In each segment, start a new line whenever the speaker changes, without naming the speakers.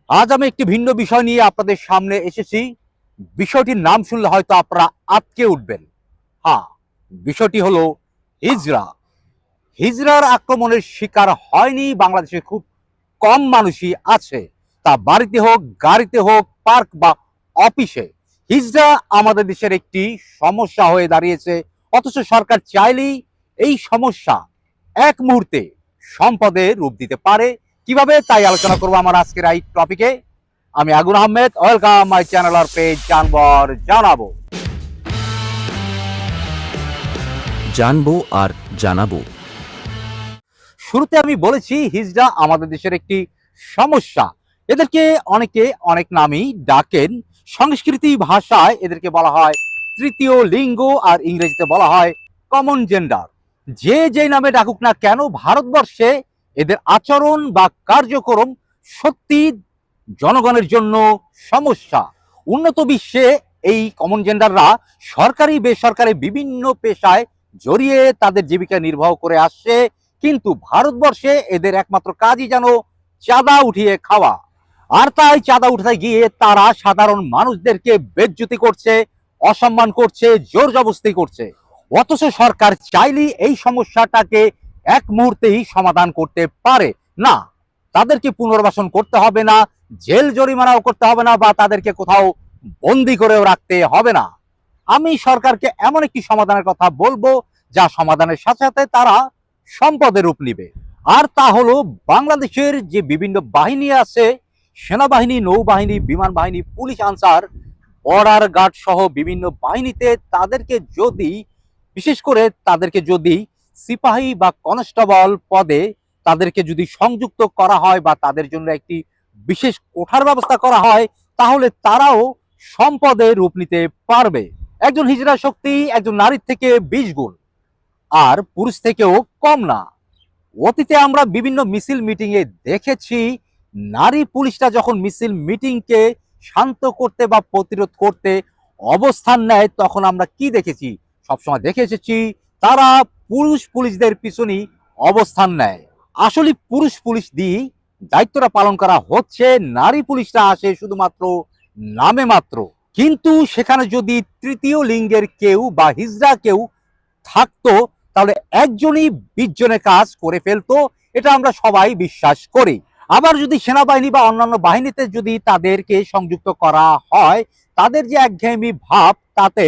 আজ আমি একটি ভিন্ন বিষয় নিয়ে আপনাদের সামনে এসেছি। বিষয়টির নাম শুনলে হয়তো আপনারা আঁতকে উঠবেন। হ্যাঁ, বিষয়টি হলো হিজড়া। হিজড়ার আক্রমণের শিকার হয়নি বাংলাদেশে খুব কম মানুষই আছে, তা বাড়িতে হোক, গাড়িতে হোক, পার্ক বা অফিসে। হিজড়া আমাদের দেশের একটি সমস্যা হয়ে দাঁড়িয়েছে, অথচ সরকার চাইলেই এই সমস্যা এক মুহূর্তে সম্পদে রূপ দিতে পারে। কিভাবে, তাই আলোচনা করবো আমার আজকের এই টপিকে। আমি Agun Ahmed, welcome my channel আর পেজ জানবর জানাবো।
জানবো আর জানাবো।
শুরুতে আমি বলেছি হিজড়া আমাদের দেশের একটি সমস্যা। এদেরকে অনেকে অনেক নামই ডাকেন। সংস্কৃতি ভাষায় এদেরকে বলা হয় তৃতীয় লিঙ্গ, আর ইংরেজিতে বলা হয় কমন জেন্ডার। যে যে নামে ডাকুক না কেন, ভারতবর্ষে এদের আচরণ বা কার্যক্রম সত্যি জনগণের জন্য সমস্যা। উন্নত বিশ্বে এই কমন জেন্ডাররা সরকারি বেসরকারি বিভিন্ন পেশায় জড়িয়ে তাদের জীবিকা নির্বাহ করে আসছে, কিন্তু ভারতবর্ষে এদের একমাত্র কাজই যেন চাঁদা উঠিয়ে খাওয়া। আর তাই চাঁদা উঠাতে গিয়ে তারা সাধারণ মানুষদেরকে বেজ্জতি করছে, অসম্মান করছে, জোর জবরদস্তি করছে। অথচ সরকার চাইলেই এই সমস্যাটাকে এক মুহূর্তেই সমাধান করতে পারে না। তাদেরকে পুনর্বাসন করতে হবে না, জেল জরিমানাও করতে হবে না, বা তাদেরকে কোথাও বন্দি করেও রাখতে হবে না। আমি সরকারকে এমন একটি সমাধানের কথা বলবো যা সমাধানের সাথে সাথে তারা সম্পদের রূপ নিবে। আর তা হলো বাংলাদেশের যে বিভিন্ন বাহিনী আছে, সেনাবাহিনী, নৌবাহিনী, বিমান বাহিনী, পুলিশ, আনসার, বর্ডার গার্ড সহ বিভিন্ন বাহিনীতে তাদেরকে যদি, বিশেষ করে তাদেরকে যদি সিপাহী বা কনস্টেবল পদে তাদেরকে যদি সংযুক্ত করা হয় বা তাদের জন্য একটি বিশেষ কোঠার ব্যবস্থা করা হয়, তাহলে তারাও সম্পদে রূপ নিতে পারবে। একজন হিজড়া শক্তি একজন নারীর থেকে 20 গুণ, আর পুরুষ থেকেও কম না। অতীতে আমরা বিভিন্ন মিছিল মিটিং এ দেখেছি, নারী পুলিশরা যখন মিছিল মিটিংকে শান্ত করতে বা প্রতিরোধ করতে অবস্থান নেয়, তখন আমরা কি দেখেছি? সবসময় দেখে এসেছি তারা পুরুষ পুলিশদের পিছনেই অবস্থান নেয়। আসলে পুরুষ পুলিশ দিয়ে দায়িত্বটা পালন করা হচ্ছে, নারী পুলিশরা আসে শুধুমাত্র নামে মাত্র। কিন্তু সেখানে যদি তৃতীয় লিঙ্গের কেউ বা হিজড়া কেউ থাকতো, তাহলে একজনই 20 জনের কাজ করে ফেলতো, এটা আমরা সবাই বিশ্বাস করি। আবার যদি সেনাবাহিনী বা অন্যান্য বাহিনীতে যদি তাদেরকে সংযুক্ত করা হয়, তাদের যে একঘেয়েমি ভাব, তাতে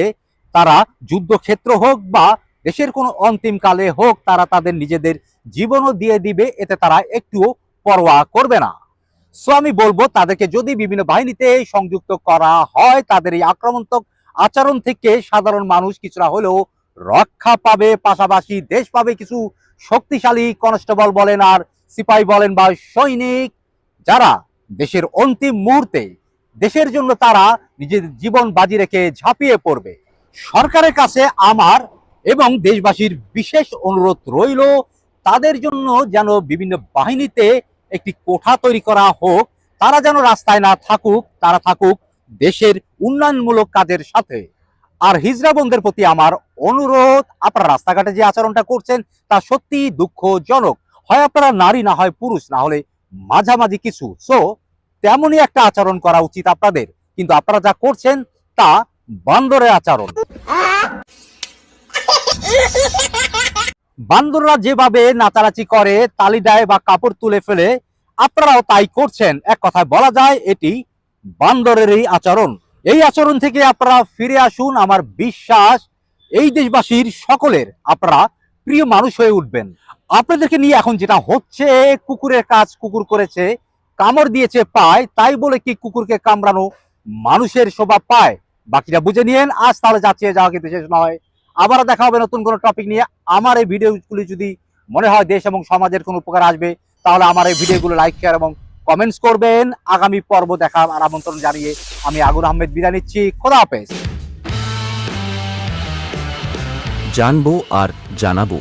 তারা যুদ্ধক্ষেত্র হোক বা দেশের কোনো অন্তিমকালে হোক, তারা তাদের নিজেদের জীবনও দিয়ে দিবে, এতে তারা একটুও পরোয়া করবে না। সো আমি বলবো তাদেরকে যদি বিভিন্ন বাহিনীতে সংযুক্ত করা হয়, তাদের এই আক্রমণাত্মক আচরণ থেকে সাধারণ মানুষ কিছুটা হলেও রক্ষা পাবে, পাশাপাশি দেশ পাবে কিছু শক্তিশালী কনস্টেবল বলেন আর সিপাহী বলেন বা সৈনিক, যারা দেশের অন্তিম মুহূর্তে দেশের জন্য তারা নিজের জীবন বাজি রেখে ঝাঁপিয়ে পড়বে। সরকারের কাছে আমার এবং দেশবাসীর বিশেষ অনুরোধ রইল, তাদের জন্য যেন বিভিন্ন বাহিনীতে একটি কোঠা তৈরি করা হোক। তারা যেন রাস্তায় না থাকুক, তারা থাকুক দেশের উন্নয়নমূলক কাজের সাথে। আর হিজড়া বোনদের প্রতি আমার অনুরোধ, আপনারা রাস্তাঘাটে যে আচরণটা করছেন তা সত্যি দুঃখজনক। হয় আপনারা নারী, না হয় পুরুষ, না হলে মাঝামাঝি কিছু। সো তেমনই একটা আচরণ করা উচিত আপনাদের, কিন্তু আপনারা যা করছেন তা বান্দরের আচরণ। বান্দররা যেভাবে নাচানাচি করে, তালি দেয় বা কাপড় তুলে ফেলে, আপনারাও তাই করছেন। এক কথায় বলা যায় এটি বান্দরেরই আচরণ। এই আচরণ থেকে আপনারা ফিরে আসুন। আমার বিশ্বাস এই দেশবাসীর সকলের আপনারা প্রিয় মানুষ হয়ে উঠবেন। আপনাদেরকে নিয়ে এখন যেটা হচ্ছে, কুকুরের কাজ কুকুর করেছে, কামড় দিয়েছে পায়, তাই বলে কি কুকুরকে কামড়ানো মানুষের শোভা পায়? বাকিটা বুঝে নিয়েন। আজ তাহলে যাচ্ছে, যাওয়া কিন্তু শেষ নয়। আবার দেখা হবে নতুন কোনো টপিক নিয়ে। আমার এই ভিডিওগুলি যদি মনে হয় দেশ এবং সমাজের কোনো উপকার আসবে, তাহলে আমার এই ভিডিওগুলো লাইক, শেয়ার এবং কমেন্টস করবেন। আগামী পর্ব দেখার আর আমন্ত্রণ জানিয়ে আমি আগুন আহমেদ বিদায় নিচ্ছি। খোদা হাফেজ।
জানবো আর জানাবো।